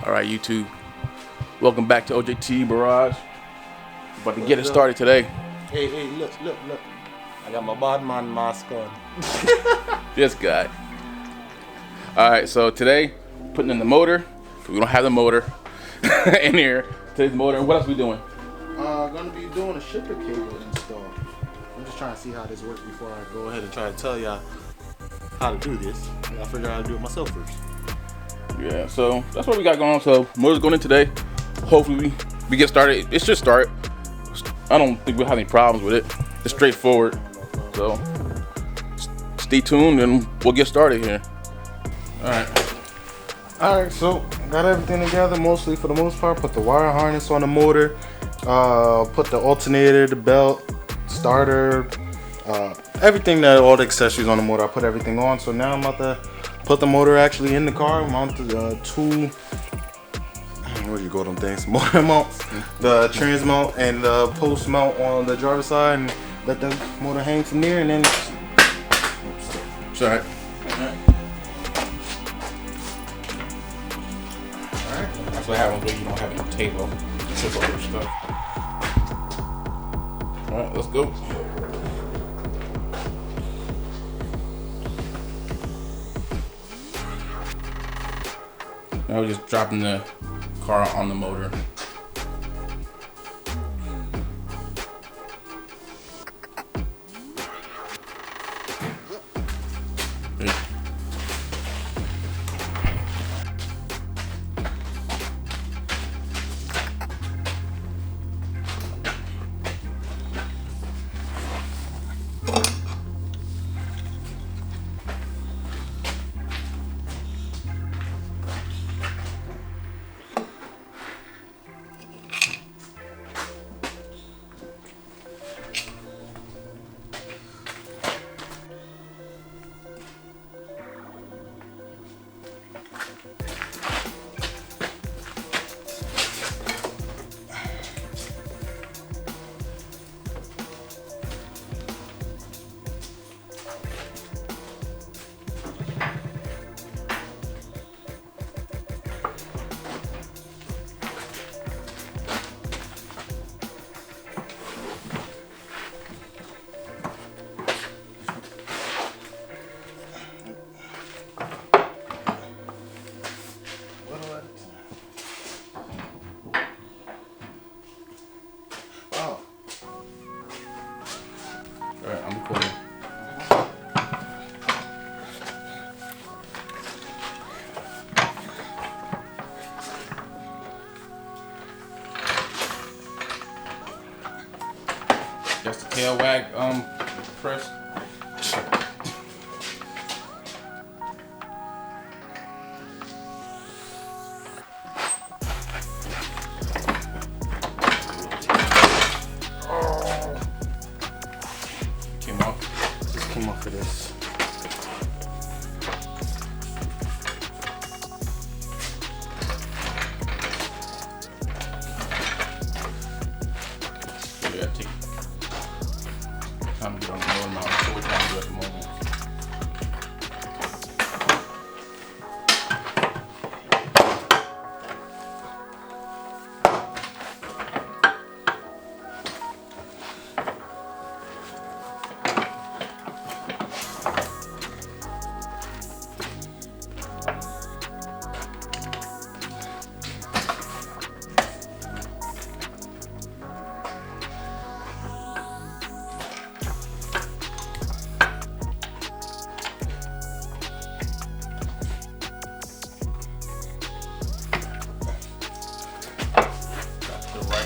All right, YouTube. Welcome back to OJT Barrage. About to get it started today. Hey, look. I got my Bodman mask on. This guy. All right, so today, putting in the motor. We don't have the motor in here. Today's motor. What else we doing? Gonna be doing a shipper cable install. I'm just trying to see how this works before I go ahead and try to tell y'all how to do this. And I'll figure out how to do it myself first. Yeah, so that's what we got going on. So motor's going in today. Hopefully we get started. It's just start. I don't think we'll have any problems with it. It's straightforward. So stay tuned and we'll get started here. Alright, so got everything together mostly for the most part. Put the wire harness on the motor, put the alternator, the belt, starter, everything that all the accessories on the motor. I put everything on. So now I'm about to put the motor actually in the car, mount the two, where do you go them things? Motor mounts, the trans mount and the post mount on the driver's side, and let the motor hang from there, and then Sorry. That's what happens when you don't have any tape on your stuff. Alright, let's go. Now we're just dropping the car on the motor. Alright, I'm recording. That's the tail wag press. came off of this. Yeah, take time to get on the motor mount. So we're trying to do at the moment.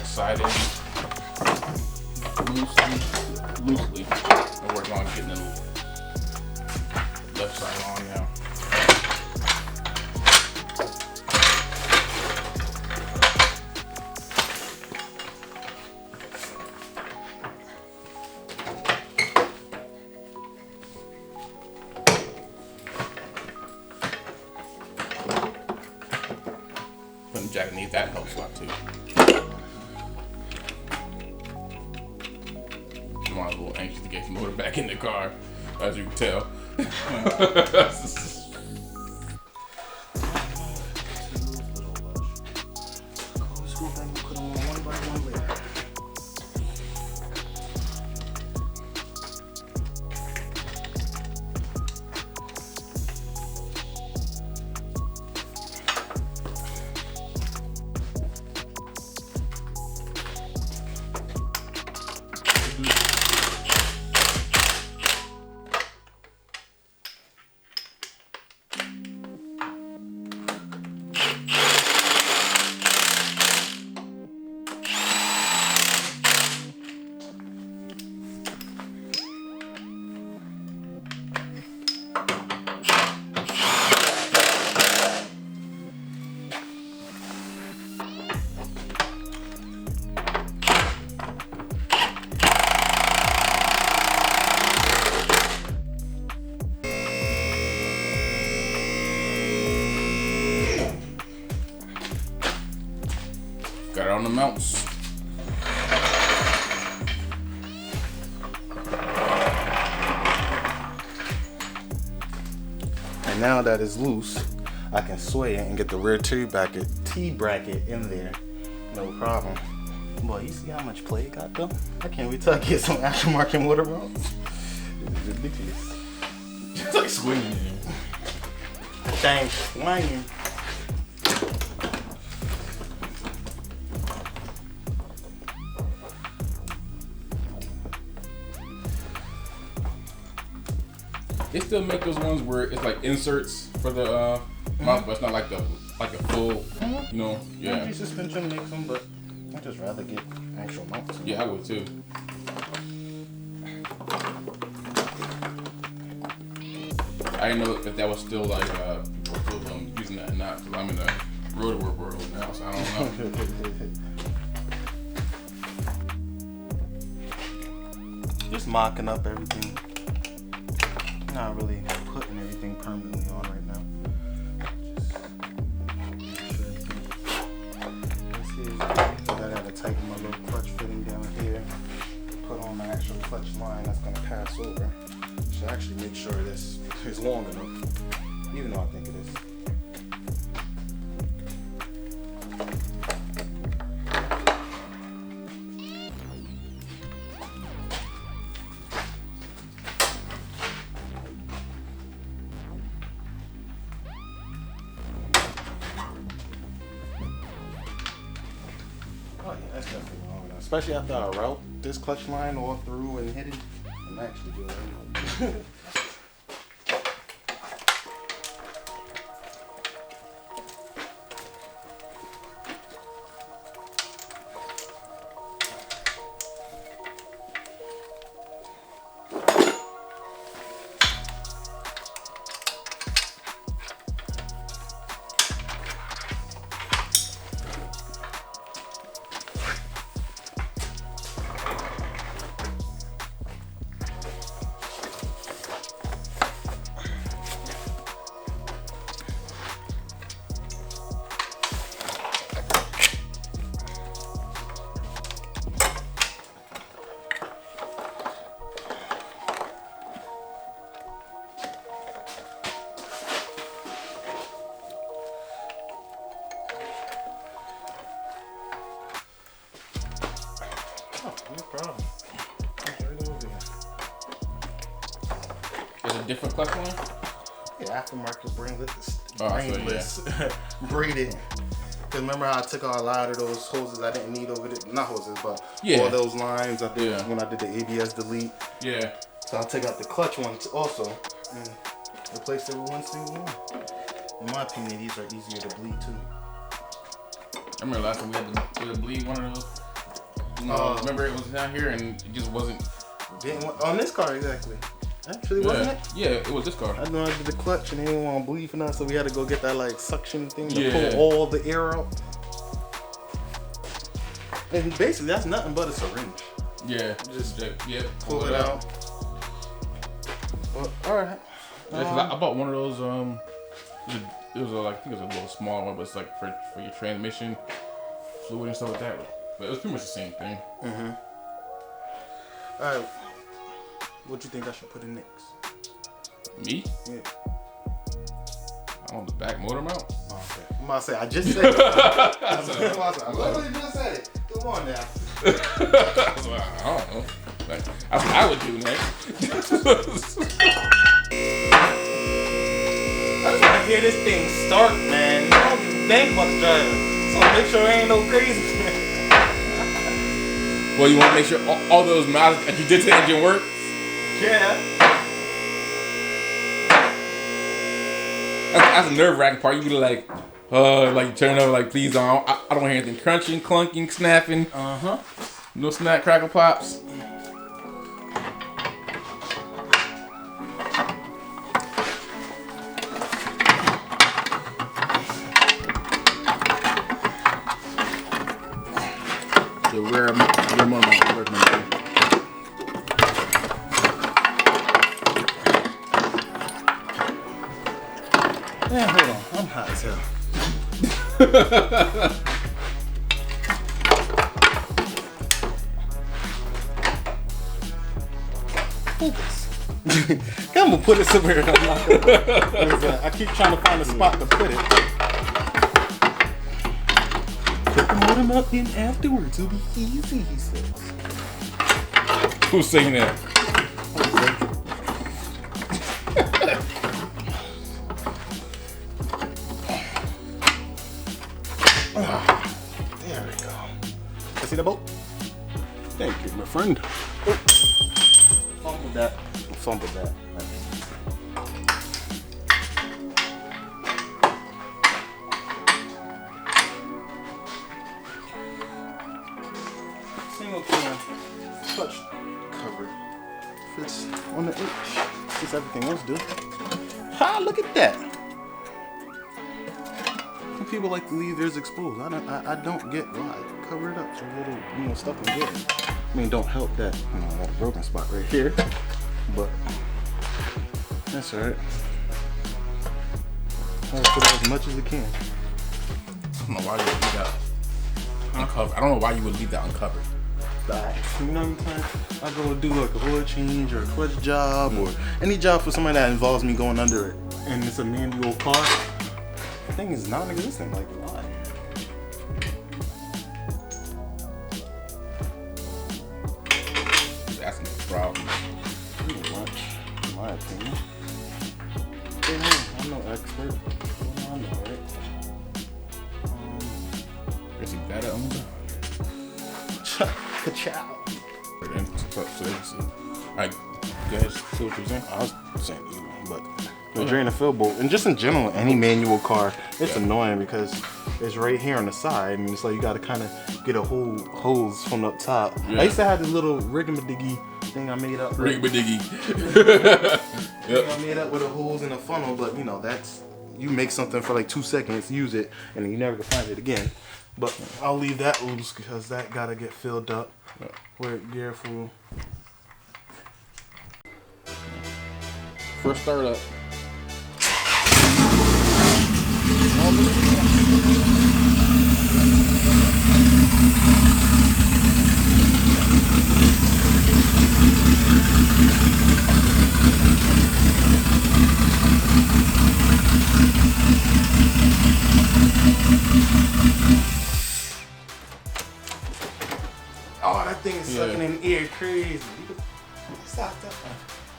Side in loosely. I'm working on getting the left side on now. Putting the jack underneath that helps a lot too. I'm a little anxious to get the motor back in the car, as you can tell. screw thing, we put them on one by one later. Got it on the mounts. And now that it's loose, I can sway it and get the rear T-bracket in there. No problem. Boy, you see how much play it got though? I can't wait till I get some aftermarket motor mounts. It's ridiculous. It's like swinging. Dang, swinging. They still make those ones where it's like inserts for the mount, but it's not like a full, you know, yeah. Energy suspension makes them, but I'd just rather get actual mounts. Yeah, I would too. I didn't know if that was still like still, using that or not, because I'm in the rotor world now, so I don't know. Just mocking up everything. Not really putting everything permanently on right now. I gotta tighten my little clutch fitting down here. Put on the actual clutch line that's gonna pass over. Should actually make sure this is long enough, even though I think it is. Oh yeah, that's definitely long enough. Especially after I route this clutch line all through and hit it. I'm actually good. Oh, no problem. It's right over there. Is it a different clutch line? Yeah, aftermarket brainless, yeah. braided. Cause remember how I took out a lot of those hoses I didn't need over there? Not hoses, but Yeah. all those lines I did Yeah. when I did the ABS delete. Yeah. So I'll take out the clutch one also and replace it with one single one. In my opinion, these are easier to bleed too. I remember last time we had to bleed one of those. Remember it was down here and it just wasn't. On this car, exactly. Actually, wasn't it? Yeah, it was this car. I know I did the clutch and they didn't want to bleed for nothing, so we had to go get that like suction thing to Yeah. pull all the air out. And basically, that's nothing but a syringe. Yeah. Just yeah. pull it out. Well, all right. Yeah, 'cause I bought one of those. It was like I think it was a little small one, but it's like for your transmission fluid and stuff like that. But it was pretty much the same thing. Mm-hmm. All right. What do you think I should put in next? Me? Yeah. On the back motor mount. Oh, okay. I'm about to say, I just said it. I literally just said it. Come on now. I don't know. That's what I would do next. I just want to hear this thing start, man. I don't give a dang about the driver. So make sure it ain't no crazy. Well, you want to make sure all those miles that you did to the engine work? Yeah. That's the nerve-wracking part. You be like you turn over, like, please don't. I don't hear anything crunching, clunking, snapping. No snap, crackle, pops. The rare moment of working. Man, hold on. I'm hot as hell. Focus. I'm gonna put it somewhere. I keep trying to find a spot to put it. Put them up in afterwards. It'll be easy, he says. Who's saying that? There we go. See the boat? Thank you, my friend. Oh. Fumbled that. Fumbled that. Single can clutch cover fits on the H. Since everything else do. Ha! Look at that. Some people like to leave theirs exposed. I don't get why. Cover it up so little stuff can get it. I mean, don't help that I got a broken spot right here, but that's alright. I'll put it as much as it can. I don't know why you would leave that uncovered. I don't know why you would leave that uncovered. You know what I'm saying? I go to do like a oil change or a clutch job or any job for somebody that involves me going under it, and it's a manual car. The thing is non-existent. Like, why? Just asking for problems. Pretty much, in my opinion. I'm no expert. I know, right? Is he better on the Ka-chow. so they can see. Alright, guys, see what you're saying? I was saying but the drain and fill bolt, and just in general, any manual car, it's annoying because it's right here on the side, and it's like you got to kind of get a whole hose from up top. Yeah. I used to have this little rigamadigi thing I made up. Rigamadigi. I made up with a hose and a funnel, but that's you make something for like 2 seconds, use it, and then you never can find it again. But I'll leave that loose because that gotta get filled up with gear fuel. First start up. Oh, that thing is sucking in air crazy. Stop that.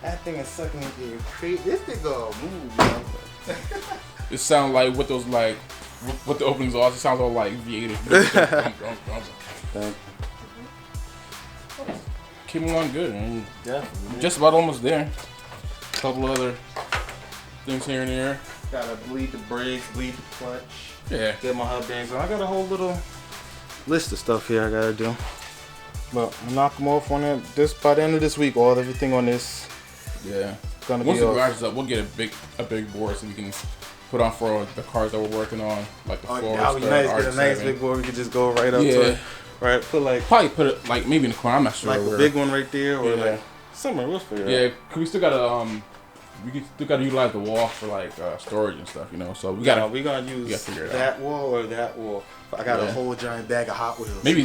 That thing is sucking in air crazy. This thing gonna move, man. It sounds like what those what the openings are. It sounds all like V8. Thank you. Came along good. And Definitely. just about almost there. A couple other things here and there. Gotta bleed the brakes, bleed the clutch. Yeah. Get my hub bands on. I got a whole little list of stuff here I gotta do. But I'll knock them off on it by the end of this week. Everything on this. Yeah. Gonna Once be the garage is up, we'll get a big board so we can put on for the cars that we're working on, like the Forester, that would be nice. Get a nice big board. We could just go right up to it. Right. Probably put it like maybe in the corner. I'm not sure. Like a big one right there, or like somewhere. We'll figure it out. Yeah, cause we still gotta still gotta utilize the wall for like storage and stuff, So we gotta we gonna use that wall or that wall. I got a whole giant bag of Hot Wheels. Maybe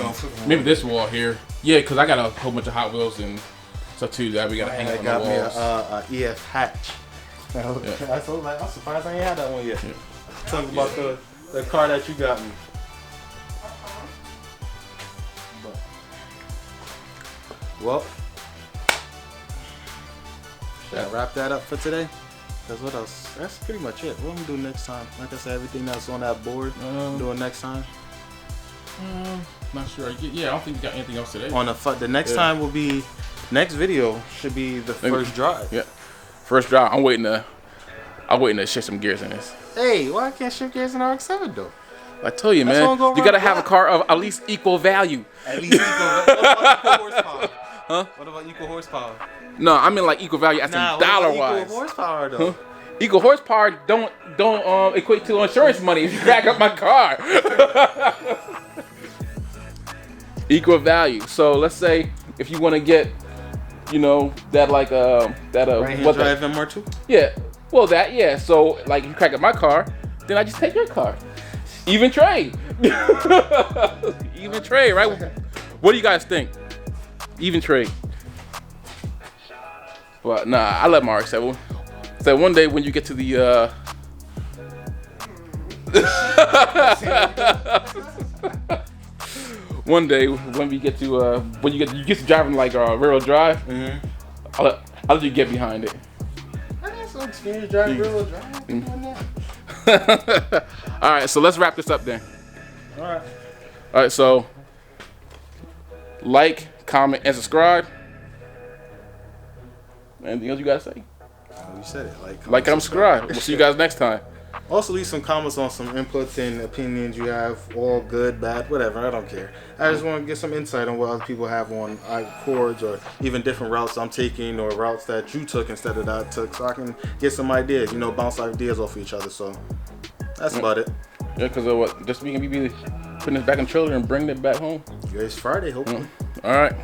this wall here. Yeah, cause I got a whole bunch of Hot Wheels and stuff too that we gotta hang up on the walls. I got me a EF hatch. I'm surprised I ain't had that one yet. Talking about The car that you got me. Well, should I wrap that up for today? Cause what else? That's pretty much it. What we do next time? Like I said, everything that's on that board, doing next time. Not sure. Yeah, I don't think we got anything else today. On the next time will be, next video should be the first drive. Yeah, first drive. I'm waiting to shift some gears in this. Hey, why can't shift gears in RX-7 though? I tell you, man, you gotta have a car of at least equal value. At least equal. What about equal horsepower? Huh? What about equal horsepower? No, I mean like equal value as in dollar wise. Equal horsepower though. Huh? Equal horsepower don't equate to insurance money if you crack up my car. Equal value. So let's say if you want to get, that like right-hand drive MR2. Yeah. Well, yeah. So like if you crack up my car, then I just take your car. Even trade. Even trade, right? What do you guys think? Even trade. Well, nah, I let Mark say. So one day when you get to the one day when we get to when you get to driving like rear-wheel drive, I'll let you get behind it. I got some experience driving rear-wheel drive. All right, so let's wrap this up then. All right, so like, comment, and subscribe. Anything else you gotta say? You said it. Like, comment, subscribe. We'll see you guys next time. Also, leave some comments on some inputs and opinions you have, all good, bad, whatever. I don't care. I just want to get some insight on what other people have on chords or even different routes I'm taking or routes that you took instead of that I took, so I can get some ideas. Bounce ideas off each other. So that's about it. Yeah, because what? Just we can be putting this back in the trailer and bringing it back home. Yeah, it's Friday, hopefully. All right.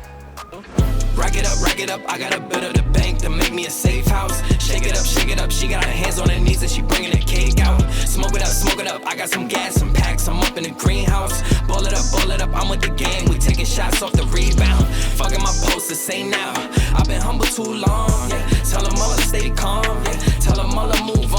Rack it up, I got a bit of the bank to make me a safe house. Shake it up, she got her hands on her knees and she bringing the cake out. Smoke it up, I got some gas, some packs, I'm up in the greenhouse. Ball it up, I'm with the gang, we taking shots off the rebound. Fucking my posters, say now, I've been humble too long, yeah. Tell them all to stay calm, yeah. Tell them all to move